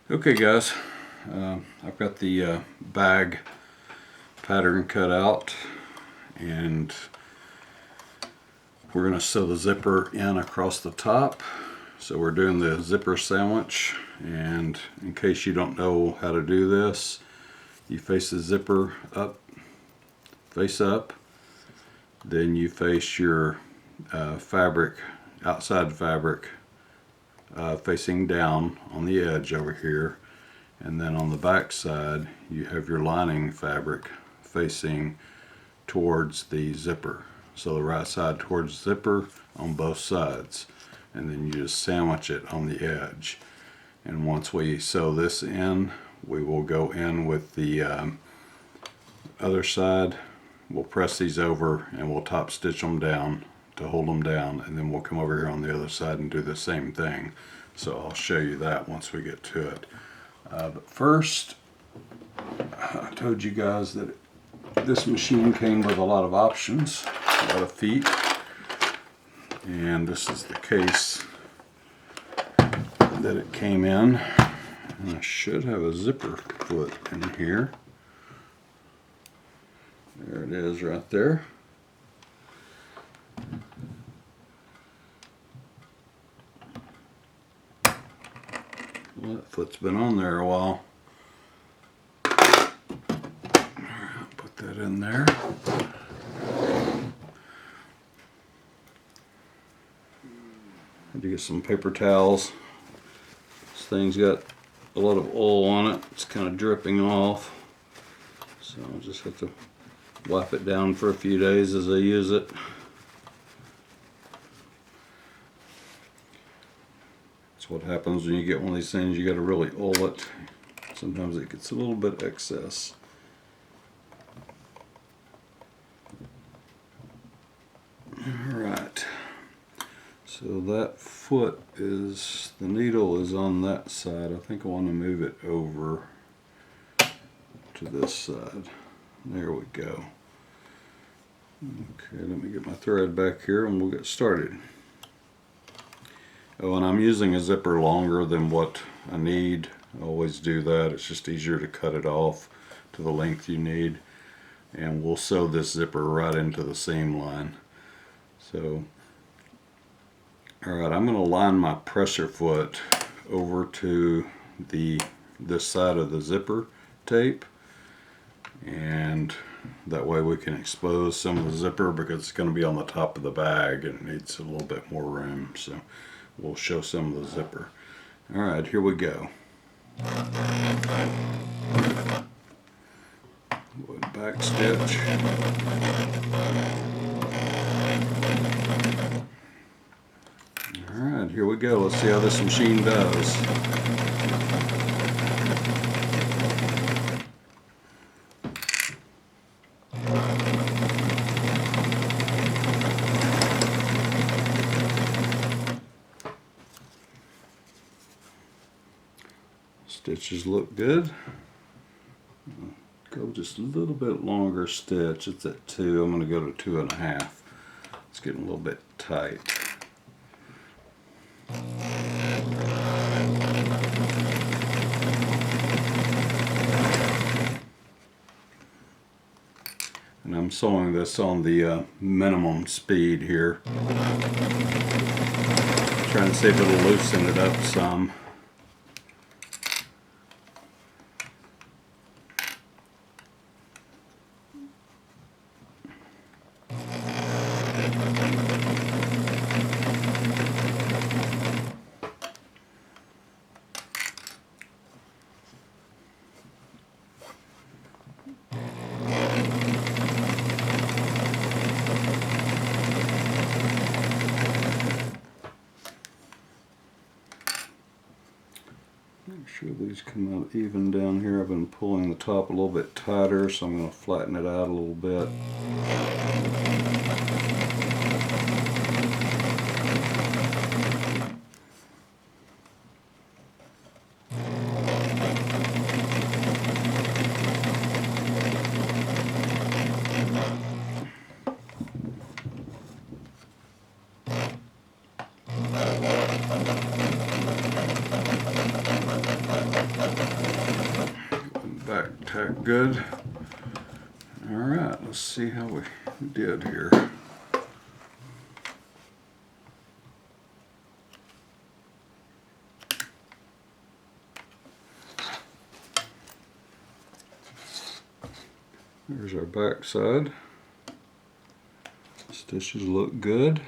Okay guys, I've got the bag pattern cut out and we're going to sew the zipper in across the top. So we're doing the zipper sandwich, and in case you don't know how to do this, you face the zipper up, face up, then you face your fabric, outside fabric, facing down on the edge over here, and then on the back side you have your lining fabric facing towards the zipper. So the right side towards the zipper on both sides, and then you just sandwich it on the edge. And once we sew this in, we will go in with the other side. We'll press these over and we'll top stitch them down to hold them down, and then we'll come over here on the other side and do the same thing. So I'll show you that once we get to it. But first, I told you guys that this machine came with a lot of options, a lot of feet, and this is the case that it came in. And I should have a zipper foot in here. There it is right there. Well, that foot's been on there a while. Put that in there. Had to get some paper towels. This thing's got a lot of oil on it. It's kind of dripping off. So I'll just have to wipe it down for a few days as I use it. That's what happens when you get one of these things. You got to really oil it. Sometimes it gets a little bit excess. Alright, so that foot is, the needle is on that side. I think I want to move it over to this side. There we go. Okay, let me get my thread back here and we'll get started. Oh, and I'm using a zipper longer than what I need. I always do that. It's just easier to cut it off to the length you need. And we'll sew this zipper right into the seam line. So, alright, I'm going to line my presser foot over to this side of the zipper tape. And that way we can expose some of the zipper, because it's going to be on the top of the bag and it needs a little bit more room. So we'll show some of the zipper. Alright, here we go. Back stitch. Alright, here we go. Let's see how this machine does. Stitches look good. Go just a little bit longer stitch. It's at 2. I'm going to go to 2.5. It's getting a little bit tight. And I'm sewing this on the minimum speed here. Trying to see if it'll loosen it up some. Make sure these come out even down here. I've been pulling the top a little bit tighter, so I'm going to flatten it out a little bit. good. Alright, let's see how we did here. There's our back side. Stitches look good.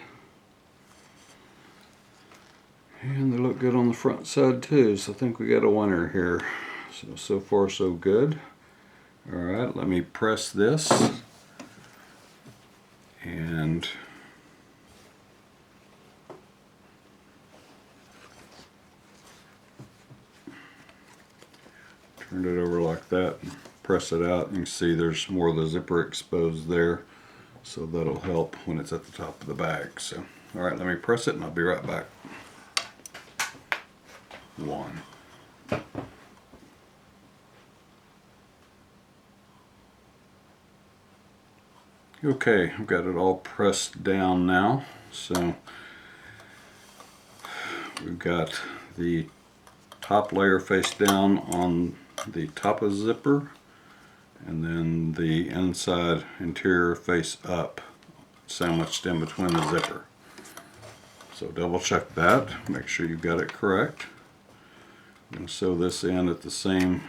And they look good on the front side too, so I think we got a winner here. So far so good. Alright, let me press this. And turn it over like that. Press it out. You can see there's more of the zipper exposed there. So that'll help when it's at the top of the bag. So, alright, let me press it and I'll be right back. One. Okay, I've got it all pressed down now. So we've got the top layer face down on the top of the zipper, and then the inside interior face up, sandwiched in between the zipper. So double check that, make sure you've got it correct. I'm going to sew this in at the same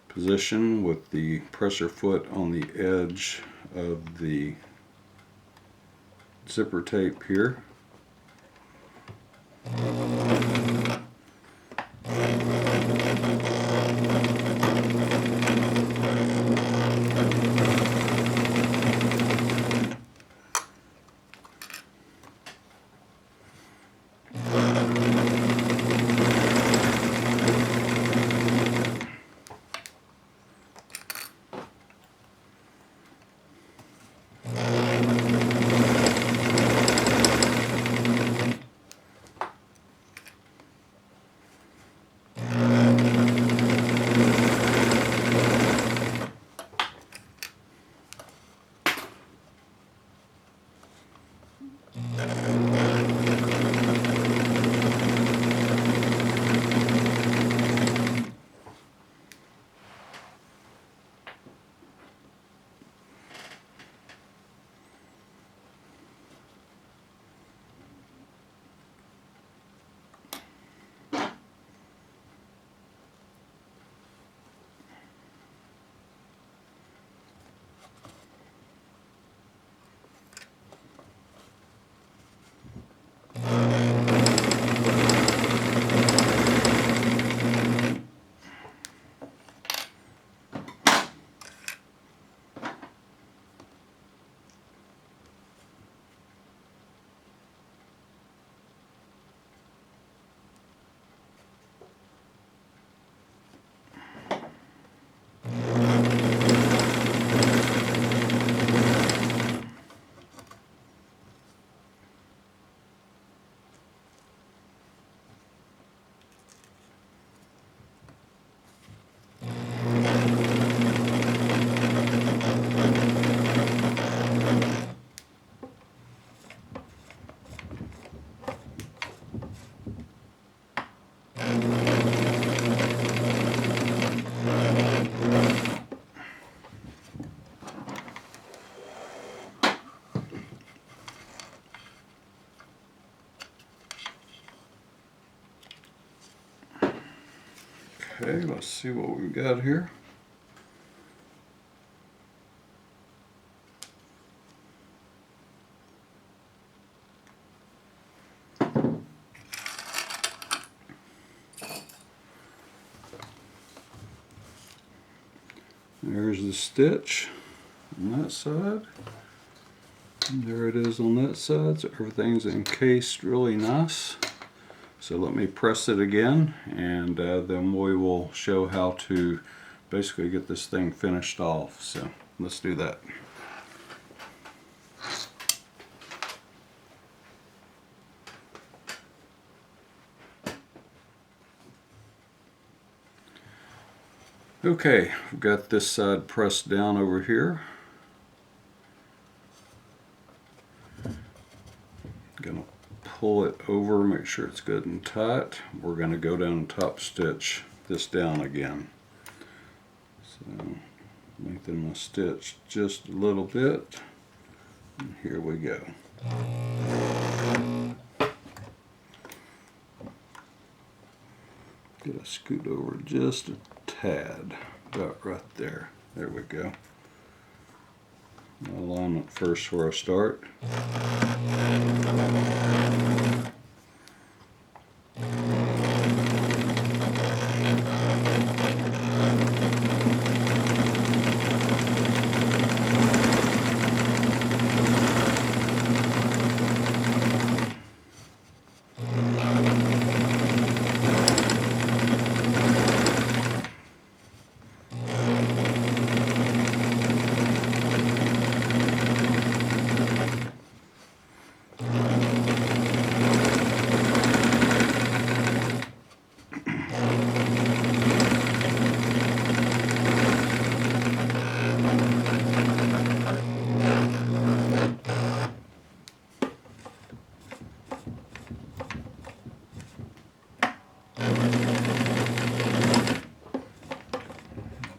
position with the pressure foot on the edge of the zipper tape here. Okay, let's see what we've got here. There's the stitch on that side. And there it is on that side, so everything's encased really nice. So let me press it again, and then we will show how to basically get this thing finished off. So let's do that. Okay, we've got this side pressed down over here. Gonna pull it over, make sure it's good and tight. We're gonna go down and top stitch this down again. lengthen my stitch just a little bit. And here we go. Gotta scoot over just a tad, about right there. There we go. Alignment first where I start.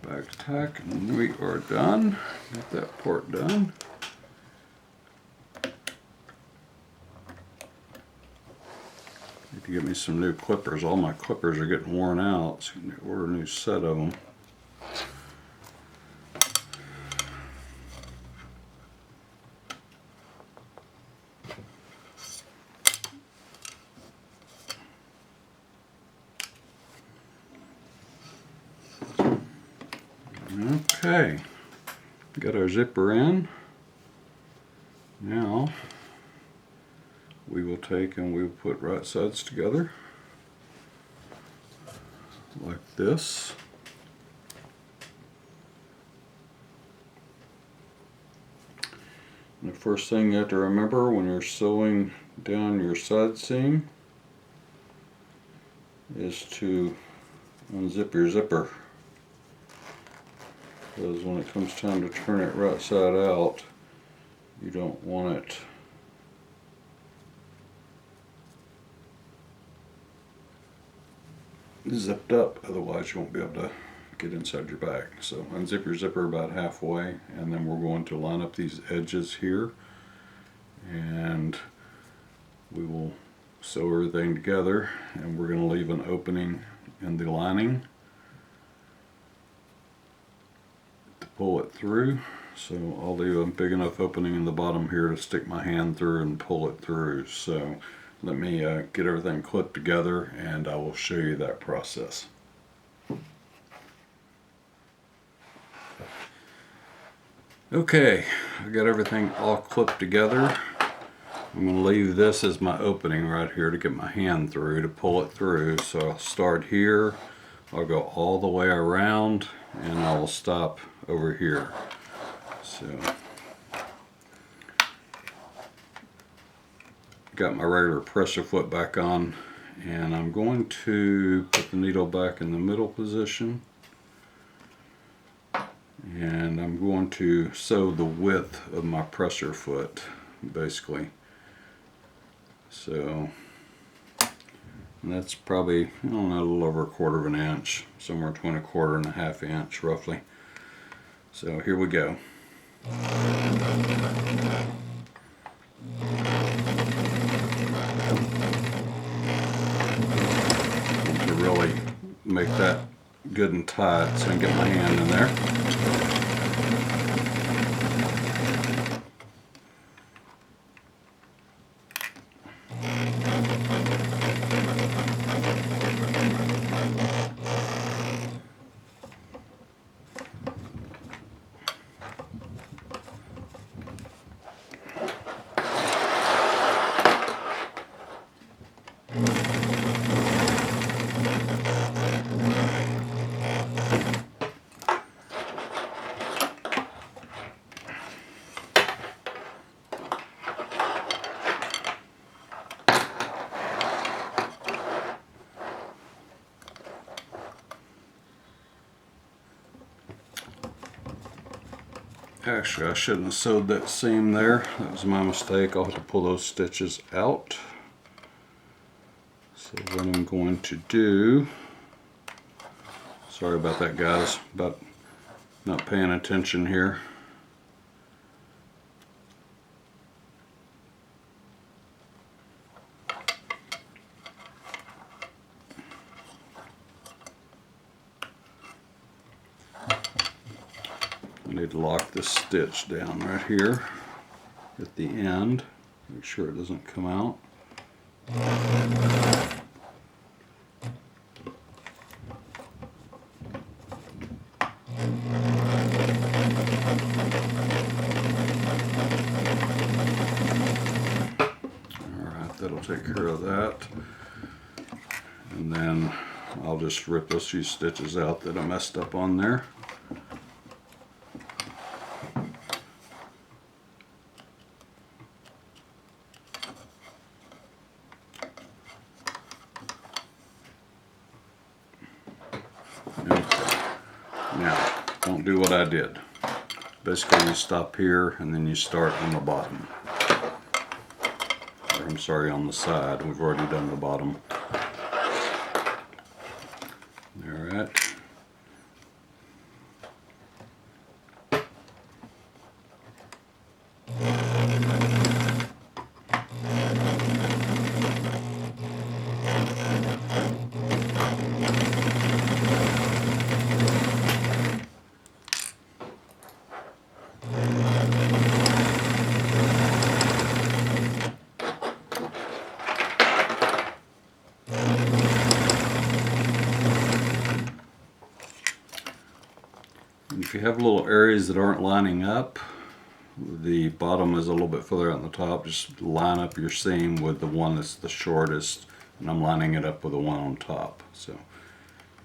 Back tack, and we are done. Got that part done. Need to get me some new clippers. All my clippers are getting worn out, so I need to order a new set of them. Okay, got our zipper in. Now we will take and we will put right sides together like this. And the first thing you have to remember when you're sewing down your side seam is to unzip your zipper. Because when it comes time to turn it right side out, you don't want it zipped up, otherwise you won't be able to get inside your bag. So unzip your zipper about halfway, and then we're going to line up these edges here, and we will sew everything together, and we're going to leave an opening in the lining pull it through. So I'll leave a big enough opening in the bottom here to stick my hand through and pull it through. So let me get everything clipped together and I will show you that process. Okay, I got everything all clipped together. I'm going to leave this as my opening right here to get my hand through to pull it through. So I'll start here, I'll go all the way around, and I will stop over here. So got my regular presser foot back on, and I'm going to put the needle back in the middle position, and I'm going to sew the width of my presser foot basically. So and that's probably, I don't know, a little over 1/4 of an inch, somewhere between 1/4 and 1/2 inch roughly. So here we go. To really make that good and tight so I can get my hand in there. Actually, I shouldn't have sewed that seam there. That was my mistake. I'll have to pull those stitches out. So what I'm going to do, sorry about that guys, about not paying attention here. I need to lock this stitch down right here at the end. Make sure it doesn't come out. Alright, that'll take care of that. And then I'll just rip those few stitches out that I messed up on there. Now, don't do what I did. Basically, you stop here and then you start on the bottom. Or, I'm sorry, on the side. We've already done the bottom. Alright. If you have little areas that aren't lining up, the bottom is a little bit further out on the top, just line up your seam with the one that's the shortest, and I'm lining it up with the one on top. So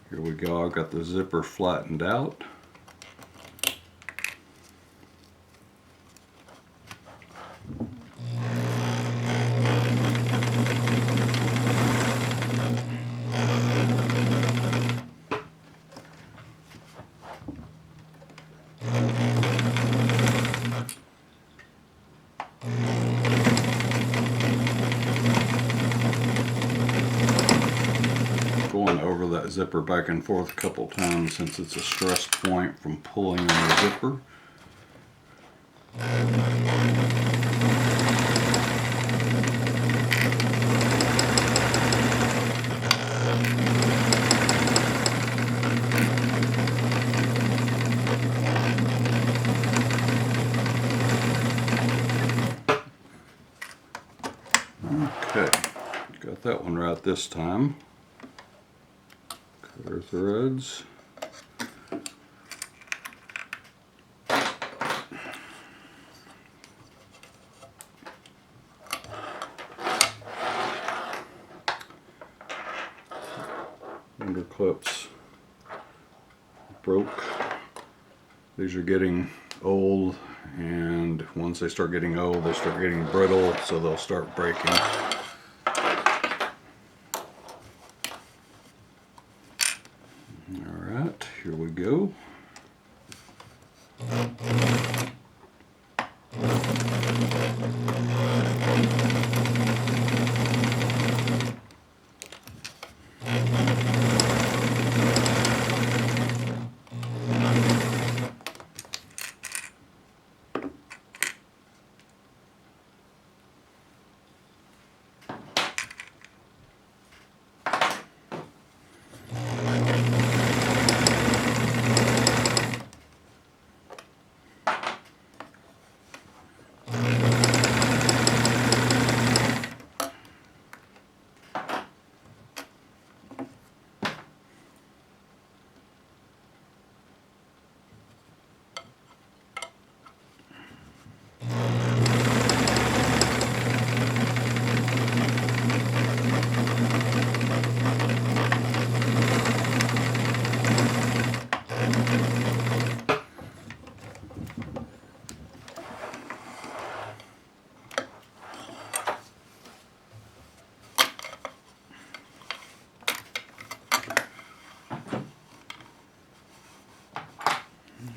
here we go, I've got the zipper flattened out. Going over that zipper back and forth a couple times since it's a stress point from pulling on the zipper. Okay, got that one right this time. Cut our threads. Under clips broke. These are getting old, and once they start getting old, they start getting brittle, so they'll start breaking. Alright, here we go.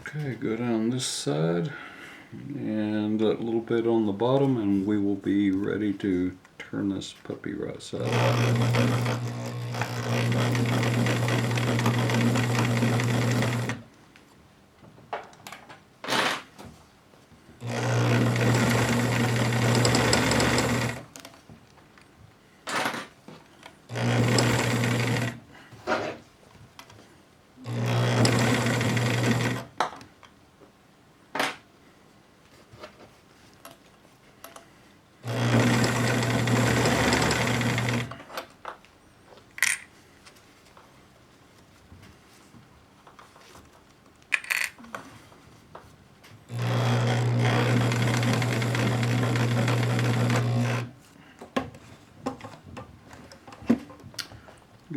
Okay, go down this side and a little bit on the bottom, and we will be ready to turn this puppy right side up.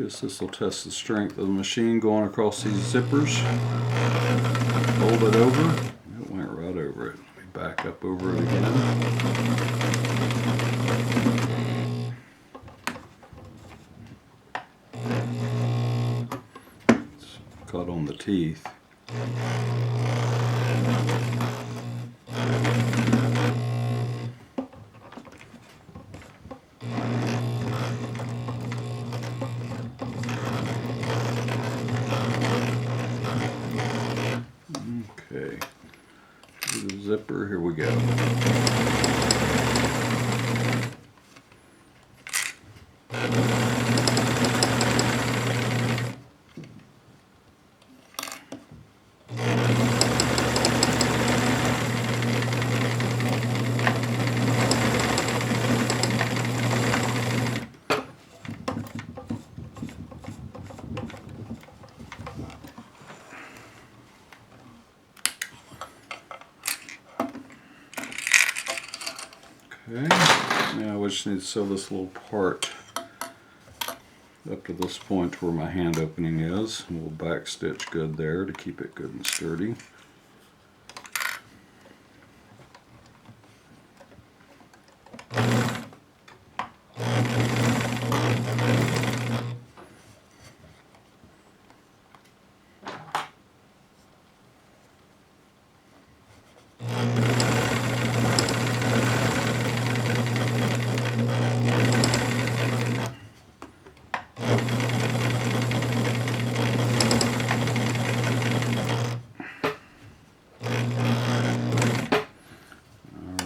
guess this will test the strength of the machine going across these zippers. Fold it over. It went right over it. Let me back up over it again. It's caught on the teeth. Okay, to the zipper, here we go. Okay, now we just need to sew this little part up to this point where my hand opening is. And we'll back stitch good there to keep it good and sturdy.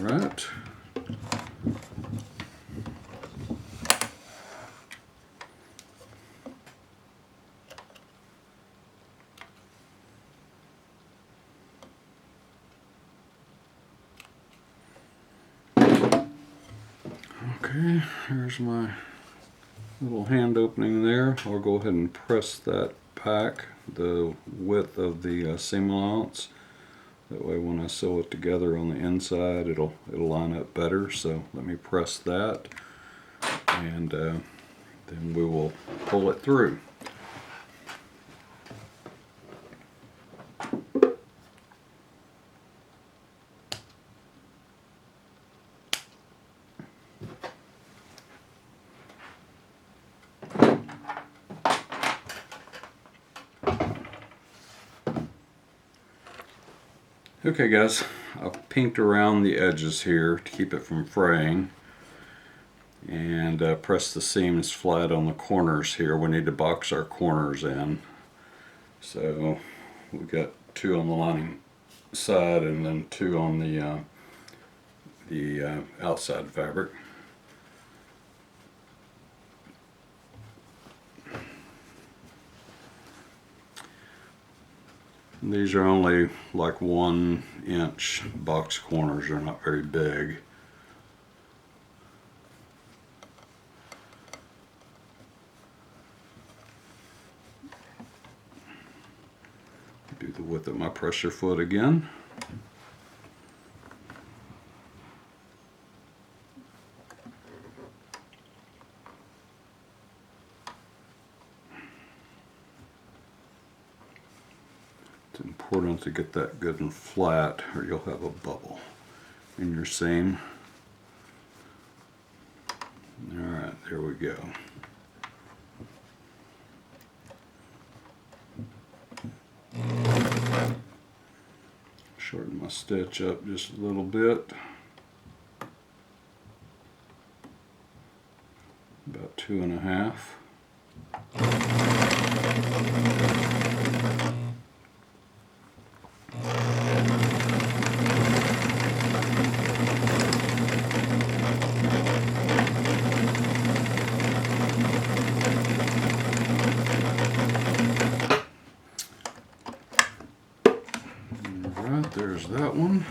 Alright. Okay, here's my little hand opening there. I'll go ahead and press that back the width of the seam allowance. That way when I sew it together on the inside it'll line up better. So let me press that and then we will pull it through. Okay guys, I've pinked around the edges here to keep it from fraying, and press the seams flat on the corners here. We need to box our corners in. So we've got 2 on the lining side and then 2 on the outside fabric. These are only like 1-inch box corners, they're not very big. Do the width of my pressure foot again. It's important to get that good and flat or you'll have a bubble in your seam. Alright, there we go. Shorten my stitch up just a little bit. About 2.5. Alright, there's that one.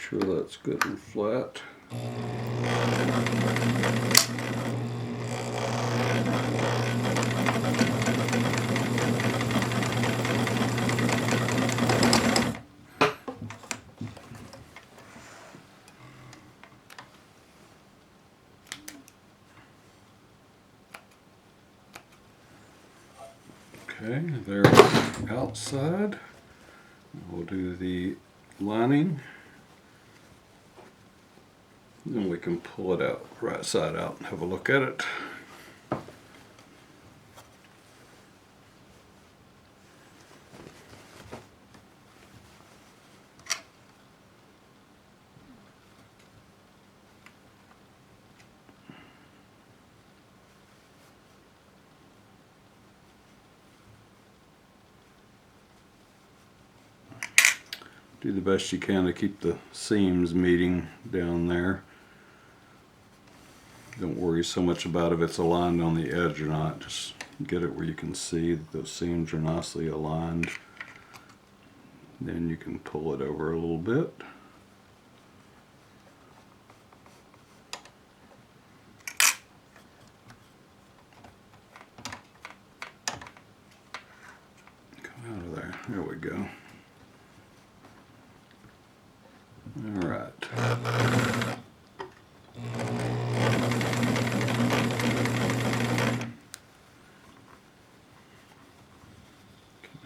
sure that's good and flat. Okay, they're outside. We'll do the lining. Then we can pull it out, right side out, and have a look at it. Do the best you can to keep the seams meeting down there. Don't worry so much about if it's aligned on the edge or not. Just get it where you can see that those seams are nicely aligned. Then you can pull it over a little bit. Come out of there. There we go. All right.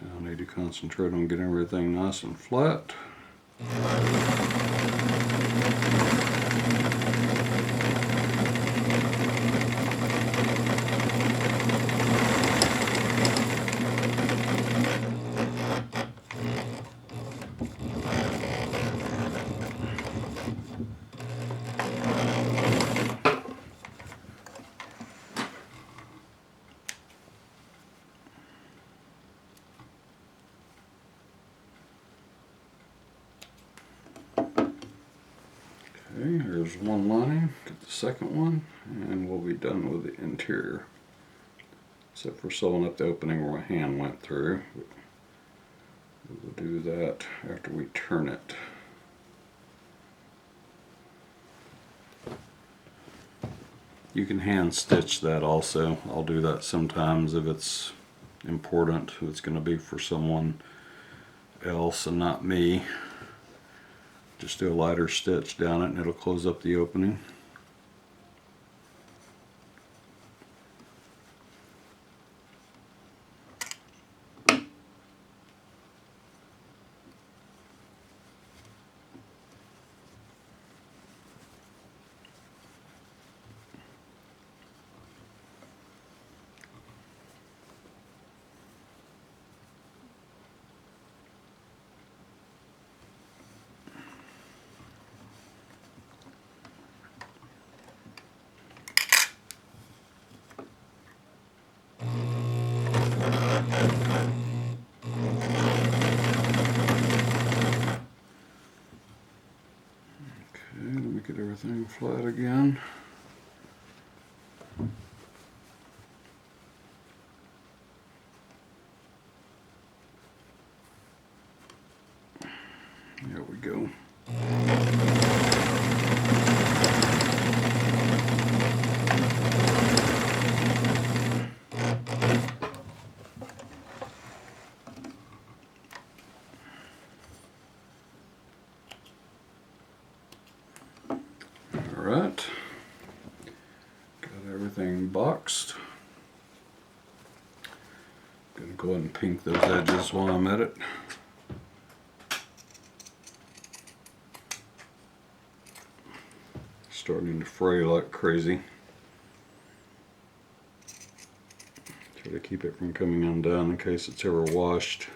Now I need to concentrate on getting everything nice and flat. Okay, here's one lining, get the second one, and we'll be done with the interior. Except for sewing up the opening where my hand went through. We will do that after we turn it. You can hand stitch that also. I'll do that sometimes if it's important, if it's going to be for someone else and not me. Just do a lighter stitch down it and it'll close up the opening. Get everything flat again. There we go. Alright, got everything boxed. Gonna go ahead and pink those edges while I'm at it. Starting to fray like crazy. Try to keep it from coming undone in case it's ever washed.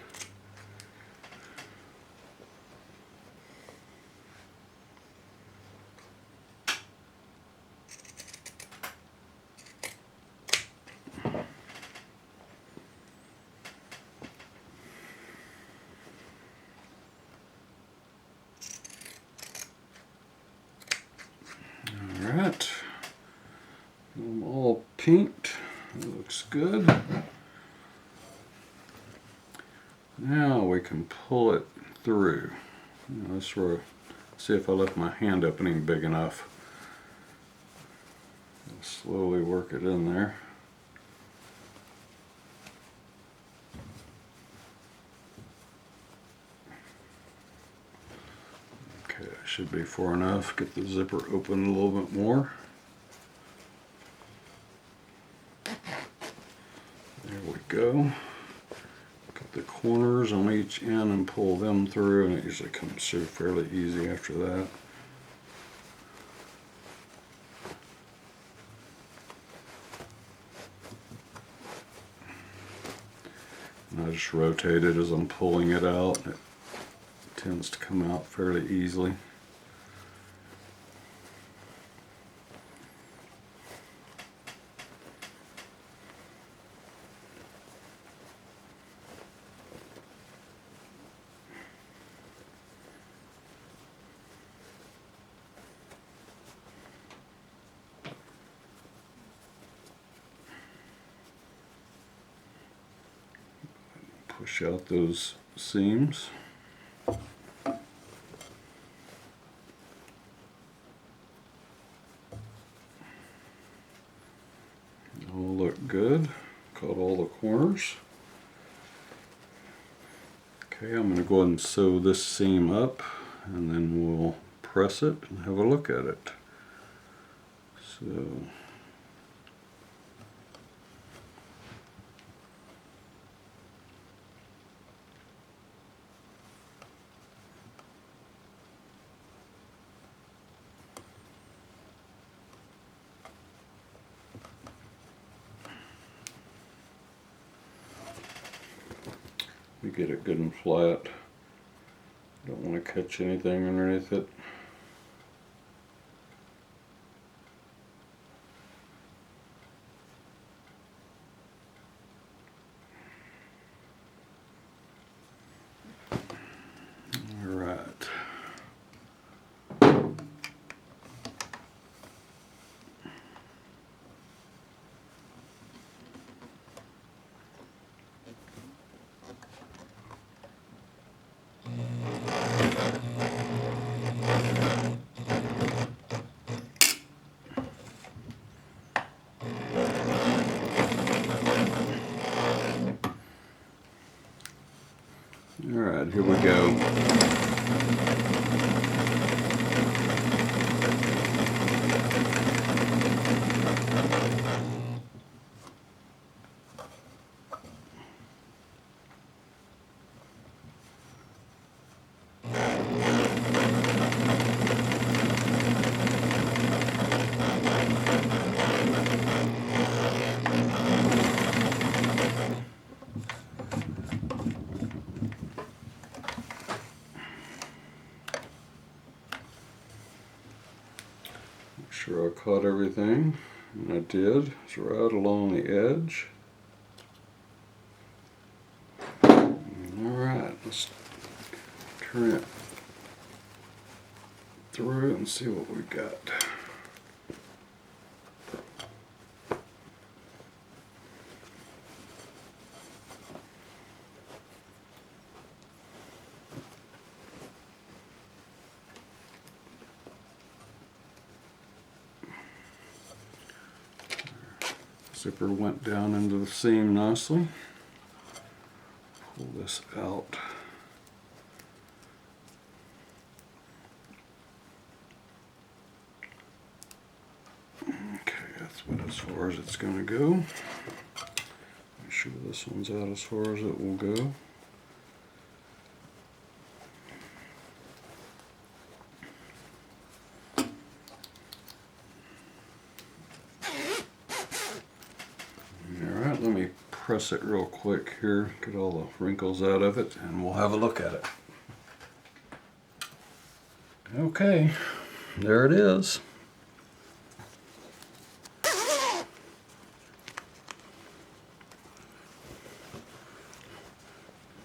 Alright, I'm all pinked. That looks good. Now we can pull it through. That's where see if I left my hand opening big enough. I'll slowly work it in there. Okay, that should be far enough. Get the zipper open a little bit more. There we go. Cut the corners on each end and pull them through, and it usually comes through fairly easy after that. And I just rotate it as I'm pulling it out. It tends to come out fairly easily. Push out those seams. All look good. Cut all the corners. Okay, I'm going to go ahead and sew this seam up, and then we'll press it and have a look at it. So we get it good and flat. Don't want to catch anything underneath it. Alright. Alright, here we go. Make sure I caught everything, and I did. It's right along the edge. Alright, let's turn it through and see what we got. Zipper went down into the seam nicely. Pull this out. Okay, that's about as far as it's going to go. Make sure this one's out as far as it will go. Let me press it real quick here, get all the wrinkles out of it, and we'll have a look at it. Okay, there it is.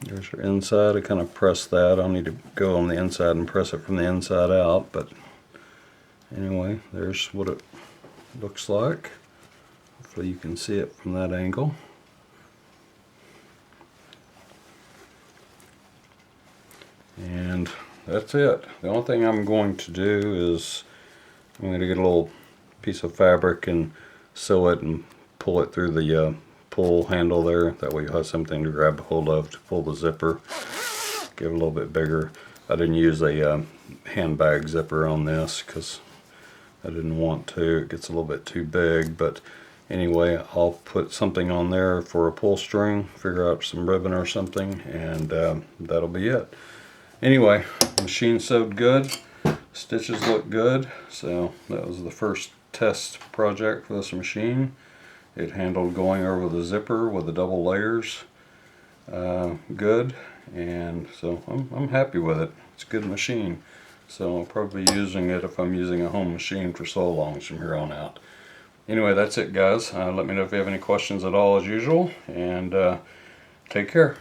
There's your inside. I kind of press that. I'll need to go on the inside and press it from the inside out, but anyway, there's what it looks like. Hopefully you can see it from that angle. And that's it. The only thing I'm going to do is I'm going to get a little piece of fabric and sew it and pull it through the pull handle there. That way you'll have something to grab a hold of to pull the zipper. Give it a little bit bigger. I didn't use a handbag zipper on this because I didn't want to. It gets a little bit too big, but anyway, I'll put something on there for a pull string, figure out some ribbon or something, and that'll be it. Anyway, machine sewed good, stitches look good, so that was the first test project for this machine. It handled going over the zipper with the double layers good, and so I'm happy with it. It's a good machine, so I'll probably be using it if I'm using a home machine for so long from here on out. Anyway, that's it, guys. Let me know if you have any questions at all, as usual, and take care.